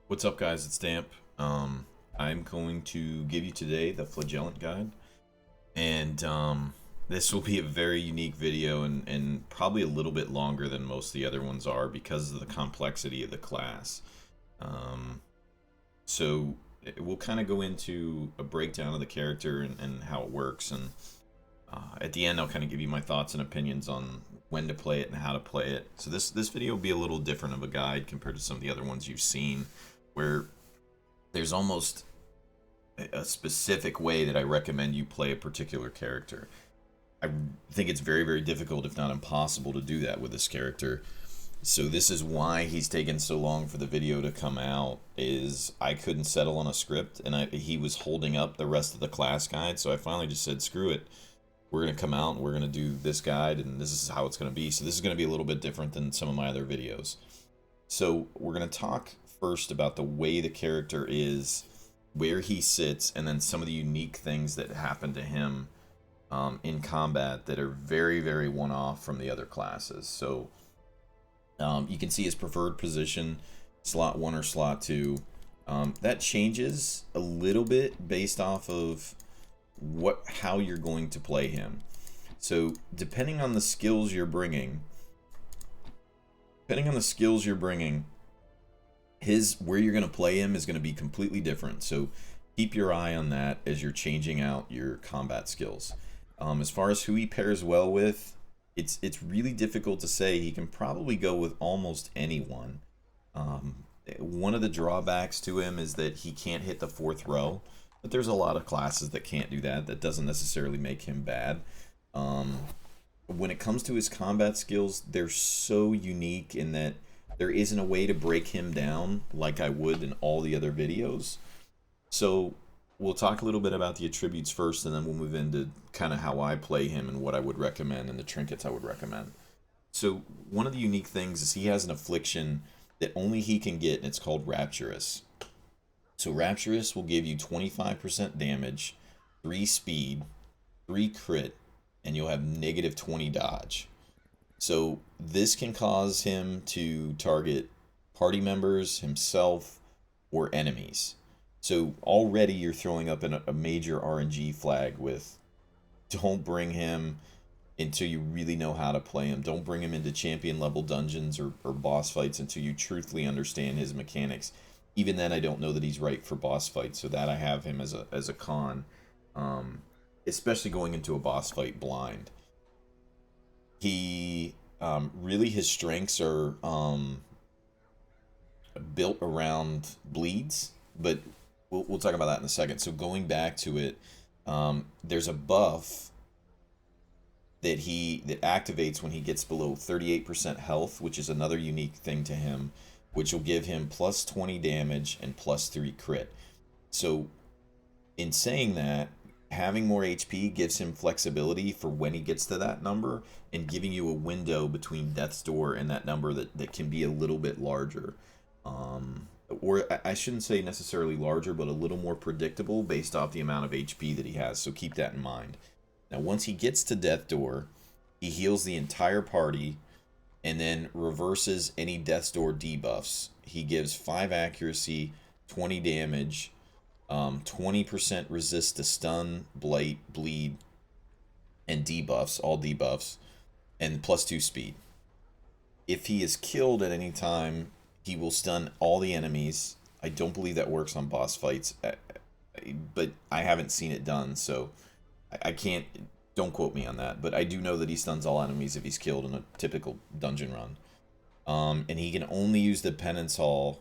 What's up, guys? It's Damp. I'm going to give you today the Flagellant guide, and this will be a very unique video and probably a little bit longer than most of the other ones are because of the complexity of the class. Um, so we'll kind of go into a breakdown of the character and how it works, and at the end I'll kind of give you my thoughts and opinions on when to play it and how to play it. So this video will be a little different of a guide compared to some of the other ones you've seen, where there's almost a specific way that I recommend you play a particular character. I think it's very, very difficult, if not impossible, to do that with this character. So this is why he's taken so long for the video to come out, is I couldn't settle on a script, and he was holding up the rest of the class guide, so I finally just said, screw it. We're going to come out and we're going to do this guide, and this is how it's going to be. So this is going to be a little bit different than some of my other videos. So we're going to talk first about the way the character is, where he sits, and then some of the unique things that happen to him in combat that are very, very one-off from the other classes. So you can see his preferred position, slot 1 or slot 2. That changes a little bit based off of how you're going to play him. So depending on the skills you're bringing, where you're going to play him is going to be completely different. So keep your eye on that as you're changing out your combat skills. As far as who he pairs well with, it's really difficult to say. He can probably go with almost anyone. One of the drawbacks to him is that he can't hit the 4th row, but there's a lot of classes that can't do that. That doesn't necessarily make him bad. When it comes to his combat skills, they're so unique in that there isn't a way to break him down like I would in all the other videos. So we'll talk a little bit about the attributes first, and then we'll move into kind of how I play him and what I would recommend and the trinkets I would recommend. So one of the unique things is he has an affliction that only he can get, and it's called Rapturous. So Rapturous will give you 25% damage, 3 speed, 3 crit, and you'll have negative 20 dodge. So this can cause him to target party members, himself, or enemies. So already you're throwing up a major RNG flag with, don't bring him until you really know how to play him. Don't bring him into champion level dungeons or boss fights until you truthfully understand his mechanics. Even then, I don't know that he's right for boss fights, so that I have him as a con, especially going into a boss fight blind. He really, his strengths are built around bleeds, but we'll talk about that in a second. So going back to it, there's a buff that activates when he gets below 38% health, which is another unique thing to him, which will give him plus 20 damage and plus 3 crit. So in saying that, having more HP gives him flexibility for when he gets to that number, and giving you a window between death's door and that number that can be a little bit larger. Or I shouldn't say necessarily larger, but a little more predictable based off the amount of HP that he has, so keep that in mind. Now once he gets to death door, he heals the entire party and then reverses any death's door debuffs. He gives 5 accuracy, 20 damage, 20% resist to stun, blight, bleed, and debuffs, all debuffs, and plus 2 speed. If he is killed at any time, he will stun all the enemies. I don't believe that works on boss fights, but I haven't seen it done, so I can't, don't quote me on that, but I do know that he stuns all enemies if he's killed in a typical dungeon run. And he can only use the Penance Hall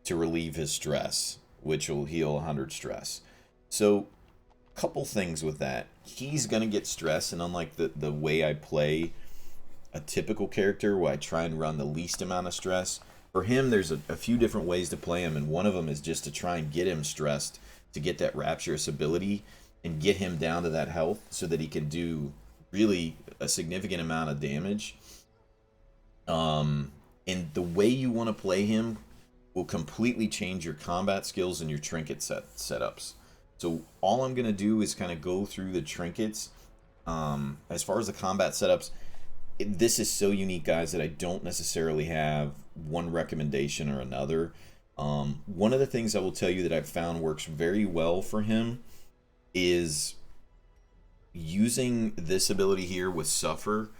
to relieve his stress, which will heal 100 stress. So, couple things with that. He's going to get stress, and unlike the way I play a typical character, where I try and run the least amount of stress, for him there's a few different ways to play him, and one of them is just to try and get him stressed to get that Rapturous ability and get him down to that health so that he can do really a significant amount of damage. And the way you want to play him will completely change your combat skills and your trinket setups. So all I'm going to do is kind of go through the trinkets. As far as the combat setups, this is so unique, guys, that I don't necessarily have one recommendation or another. One of the things I will tell you that I've found works very well for him is using this ability here with Suffer,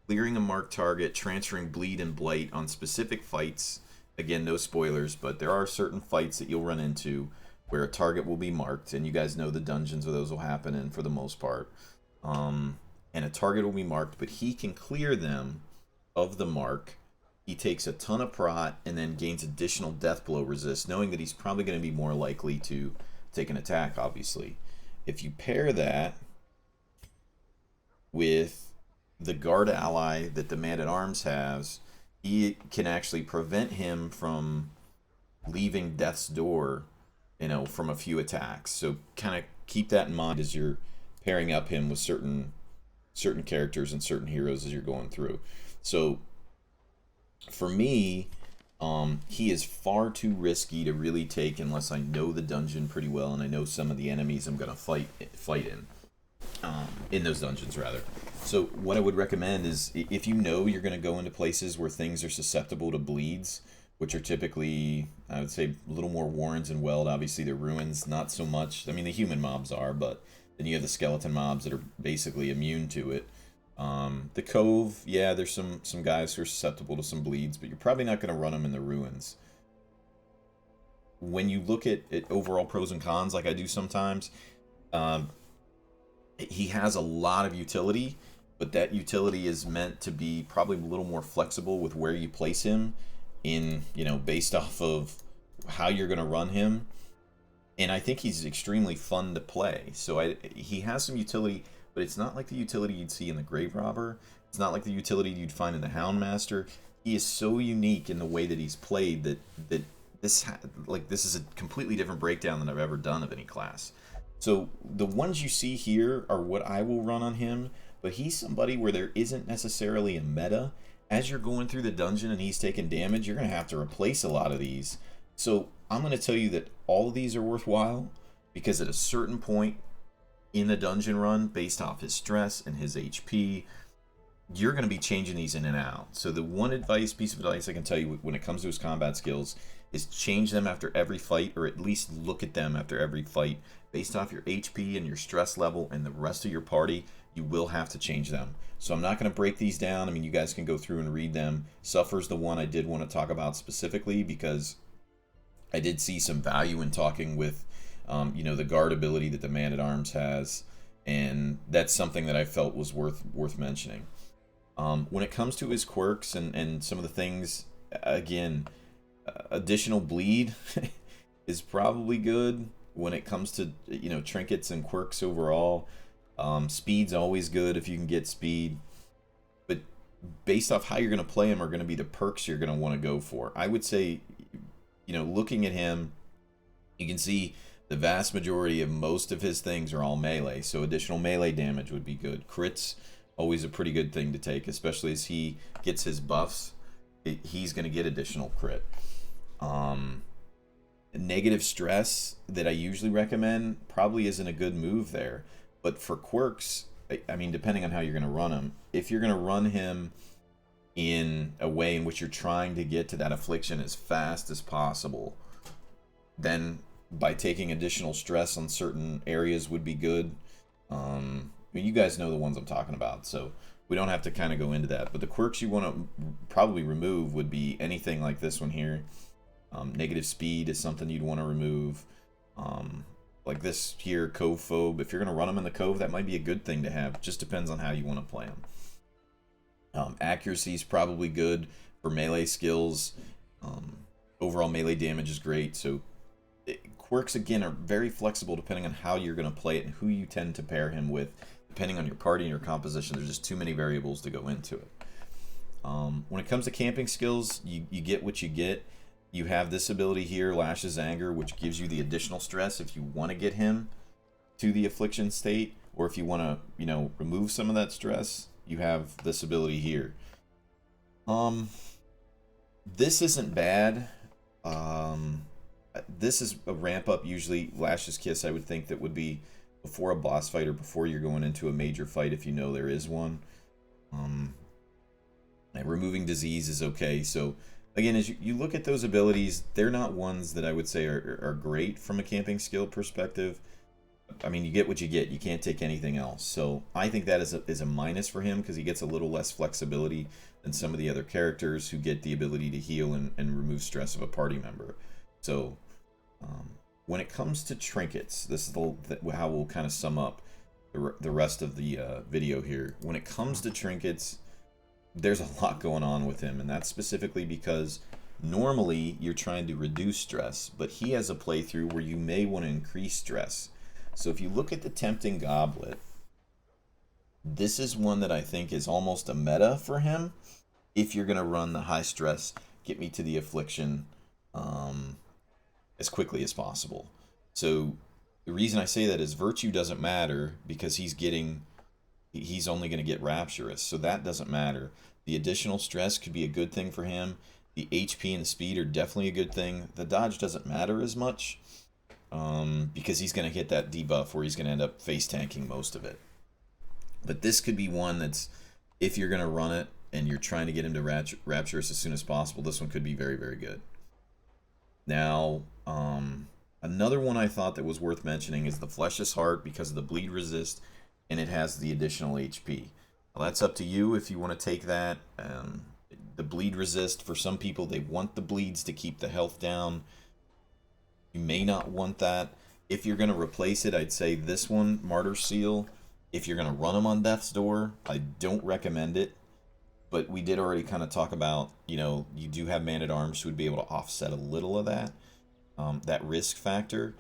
clearing a marked target, transferring Bleed and Blight on specific fights. Again, no spoilers, but there are certain fights that you'll run into where a target will be marked, and you guys know the dungeons where those will happen in for the most part. And a target will be marked, but he can clear them of the mark. He takes a ton of prot and then gains additional death blow resist, knowing that he's probably going to be more likely to take an attack, obviously. If you pair that with the guard ally that the Man-at-Arms has, he can actually prevent him from leaving death's door, you know, from a few attacks. So kind of keep that in mind as you're pairing up him with certain characters and certain heroes as you're going through. So for me, he is far too risky to really take unless I know the dungeon pretty well and I know some of the enemies I'm gonna fight in those dungeons rather. So what I would recommend is if you know you're gonna go into places where things are susceptible to bleeds, which are typically, I would say, a little more Warrens and Weld. Obviously, the Ruins, not so much. I mean, the human mobs are, but then you have the skeleton mobs that are basically immune to it. The Cove, yeah, there's some guys who are susceptible to some bleeds, but you're probably not going to run them in the Ruins. When you look at overall pros and cons, like I do sometimes, he has a lot of utility, but that utility is meant to be probably a little more flexible with where you place him in, you know, based off of how you're going to run him. And I think he's extremely fun to play. So he has some utility, but it's not like the utility you'd see in the Grave Robber. It's not like the utility you'd find in the Houndmaster. He is so unique in the way that he's played that this is a completely different breakdown than I've ever done of any class. So the ones you see here are what I will run on him, but he's somebody where there isn't necessarily a meta. As you're going through the dungeon and he's taking damage, you're going to have to replace a lot of these. So I'm going to tell you that all of these are worthwhile because at a certain point in the dungeon run, based off his stress and his HP, you're going to be changing these in and out. So the one piece of advice I can tell you when it comes to his combat skills is change them after every fight, or at least look at them after every fight. Based off your HP and your stress level and the rest of your party, you will have to change them. So I'm not going to break these down. I mean, you guys can go through and read them. Suffer's the one I did want to talk about specifically because I did see some value in talking with, you know, the guard ability that the Man-at-Arms has, and that's something that I felt was worth mentioning. When it comes to his quirks and some of the things, again, additional bleed is probably good when it comes to, you know, trinkets and quirks overall. Speed's always good if you can get speed, but based off how you're going to play him are going to be the perks you're going to want to go for. I would say, you know, looking at him, you can see the vast majority of most of his things are all melee, so additional melee damage would be good. Crits, always a pretty good thing to take, especially as he gets his buffs. He's going to get additional crit. Negative stress that I usually recommend probably isn't a good move there. But for quirks, I mean, depending on how you're going to run him, if you're going to run him in a way in which you're trying to get to that affliction as fast as possible, then by taking additional stress on certain areas would be good. I mean, you guys know the ones I'm talking about, so we don't have to kind of go into that. But the quirks you want to probably remove would be anything like this one here. Negative speed is something you'd want to remove. Like this here, Cove Phobe. If you're going to run them in the Cove, that might be a good thing to have. Just depends on how you want to play them. Accuracy is probably good for melee skills. Overall melee damage is great. So quirks, again, are very flexible depending on how you're going to play it and who you tend to pair him with. Depending on your party and your composition, there's just too many variables to go into it. When it comes to camping skills, you get what you get. You have this ability here, Lash's Anger, which gives you the additional stress if you want to get him to the affliction state, or if you want to, you know, remove some of that stress, you have this ability here. This isn't bad. This is a ramp up usually. Lash's Kiss, I would think that would be before a boss fight or before you're going into a major fight if you know there is one. Removing disease is okay. So again, as you look at those abilities, they're not ones that I would say are great from a camping skill perspective. I mean, you get what you get. You can't take anything else. So I think that is a minus for him because he gets a little less flexibility than some of the other characters who get the ability to heal and remove stress of a party member. So when it comes to trinkets, this is how we'll kind of sum up the rest of the video here. When it comes to trinkets, there's a lot going on with him, and that's specifically because normally you're trying to reduce stress, but he has a playthrough where you may want to increase stress. So if you look at the Tempting Goblet, this is one that I think is almost a meta for him. If you're going to run the high stress, get me to the affliction as quickly as possible. So the reason I say that is virtue doesn't matter because he's only going to get rapturous, so that doesn't matter. The additional stress could be a good thing for him. The HP and the speed are definitely a good thing. The dodge doesn't matter as much because he's going to hit that debuff where he's going to end up face tanking most of it. But this could be one that's, if you're going to run it and you're trying to get him to rapturous as soon as possible, this one could be very, very good. Now, another one I thought that was worth mentioning is the Flesh's Heart because of the bleed resist, and it has the additional HP. Well, that's up to you if you want to take that. The bleed resist, for some people, they want the bleeds to keep the health down. You may not want that. If you're going to replace it, I'd say this one, Martyr Seal. If you're going to run them on Death's Door, I don't recommend it. But we did already kind of talk about, you do have Man-at-Arms who would be able to offset a little of that risk factor.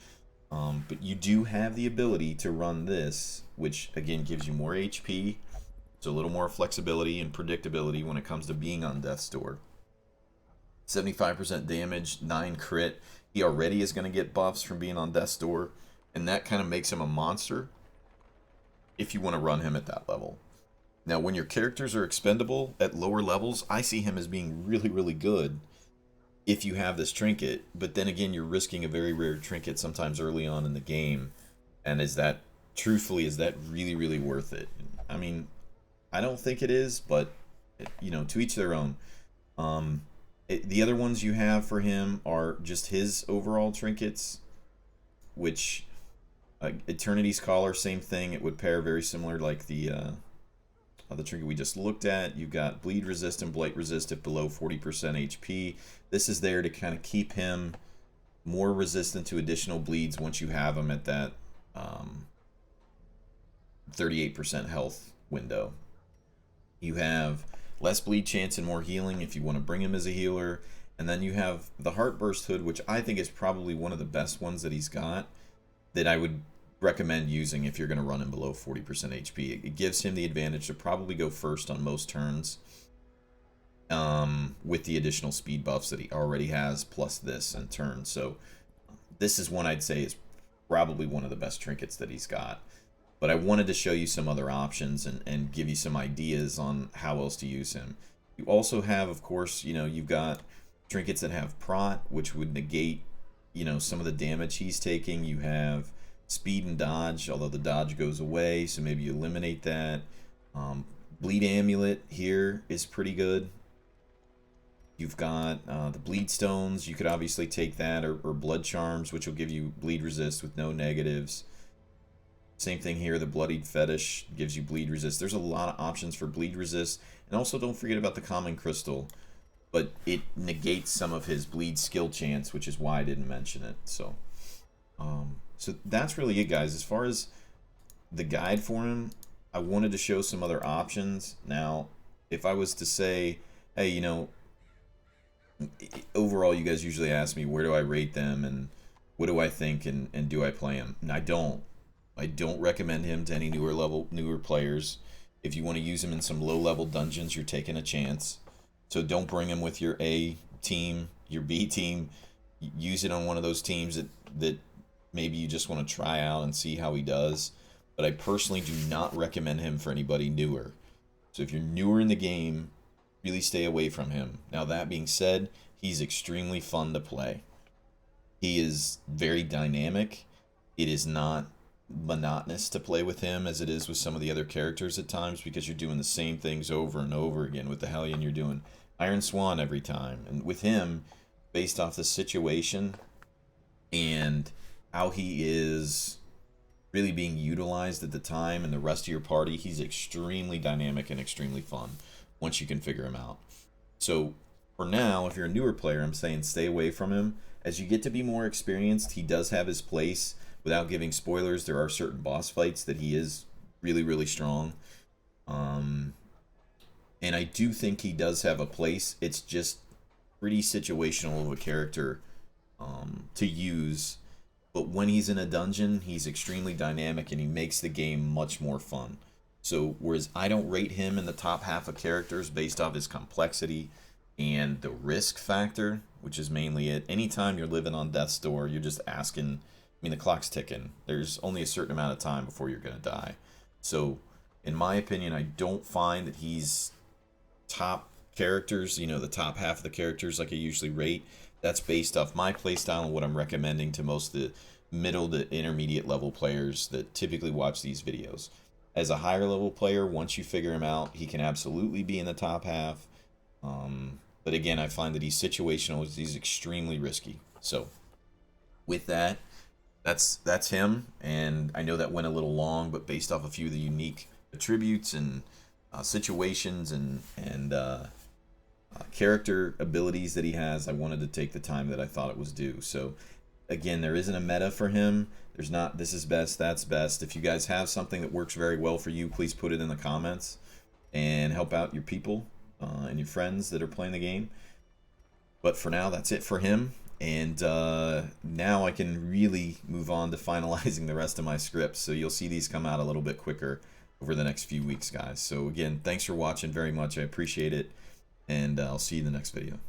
But you do have the ability to run this, which again gives you more HP, so a little more flexibility and predictability when it comes to being on Death's Door. 75% damage, 9 crit. He already is going to get buffs from being on Death's Door, and that kind of makes him a monster if you want to run him at that level. Now, when your characters are expendable at lower levels, I see him as being really, really good if you have this trinket, but then again, you're risking a very rare trinket sometimes early on in the game, and is that really, really worth it? I mean, I don't think it is, but, to each their own. The other ones you have for him are just his overall trinkets, which, Eternity's Collar, same thing, it would pair very similar like the trinket we just looked at. You've got bleed resist and blight resist if below 40% HP. This is there to kind of keep him more resistant to additional bleeds once you have him at that 38% health window. You have less bleed chance and more healing if you want to bring him as a healer. And then you have the Heartburst Hood, which I think is probably one of the best ones that he's got, that I would recommend using if you're going to run him below 40% HP. It gives him the advantage to probably go first on most turns with the additional speed buffs that he already has, plus this in turn. So this is one I'd say is probably one of the best trinkets that he's got. But I wanted to show you some other options and give you some ideas on how else to use him. You also have, of course, you've got trinkets that have Prot, which would negate, some of the damage he's taking. You have speed and dodge, although the dodge goes away, so maybe you eliminate that. Bleed Amulet here is pretty good. You've got the Bleed Stones. You could obviously take that, or Blood Charms, which will give you bleed resist with no negatives. Same thing here, the Bloodied Fetish gives you bleed resist. There's a lot of options for bleed resist. And also don't forget about the Common Crystal, but it negates some of his bleed skill chance, which is why I didn't mention it. So that's really it, guys. As far as the guide for him, I wanted to show some other options. Now, if I was to say, hey, overall, you guys usually ask me, where do I rate them, and what do I think, and do I play him? And I don't recommend him to any newer players. If you want to use him in some low-level dungeons, you're taking a chance. So don't bring him with your A team, your B team. Use it on one of those teams that maybe you just want to try out and see how he does. But I personally do not recommend him for anybody newer. So if you're newer in the game, really stay away from him. Now, that being said, he's extremely fun to play. He is very dynamic. It is not monotonous to play with him as it is with some of the other characters at times, because you're doing the same things over and over again. With the Hellion, you're doing Iron Swan every time. And with him, based off the situation and how he is really being utilized at the time and the rest of your party, he's extremely dynamic and extremely fun once you can figure him out. So for now, if you're a newer player, I'm saying stay away from him. As you get to be more experienced, he does have his place. Without giving spoilers, there are certain boss fights that he is really, really strong. Um, and I do think he does have a place. It's just pretty situational of a character to use. But when he's in a dungeon, he's extremely dynamic and he makes the game much more fun. So whereas I don't rate him in the top half of characters based off his complexity and the risk factor, which is mainly it. Anytime you're living on death's door, you're just asking. I mean, the clock's ticking. There's only a certain amount of time before you're gonna die. So, in my opinion, I don't find that he's top characters. You know, the top half of the characters like I usually rate. That's based off my playstyle and what I'm recommending to most of the middle to intermediate level players that typically watch these videos. As a higher level player, once you figure him out, he can absolutely be in the top half. But again, I find that he's situational. He's extremely risky. So with that, that's him. And I know that went a little long, but based off a few of the unique attributes and situations and character abilities that he has, I wanted to take the time that I thought it was due. So again, there isn't a meta for him. There's not this is best, that's best. If you guys have something that works very well for you, please put it in the comments and help out your people and your friends that are playing the game. But for now, that's it for him. And now I can really move on to finalizing the rest of my scripts. So you'll see these come out a little bit quicker over the next few weeks, guys. So again, thanks for watching very much. I appreciate it. And I'll see you in the next video.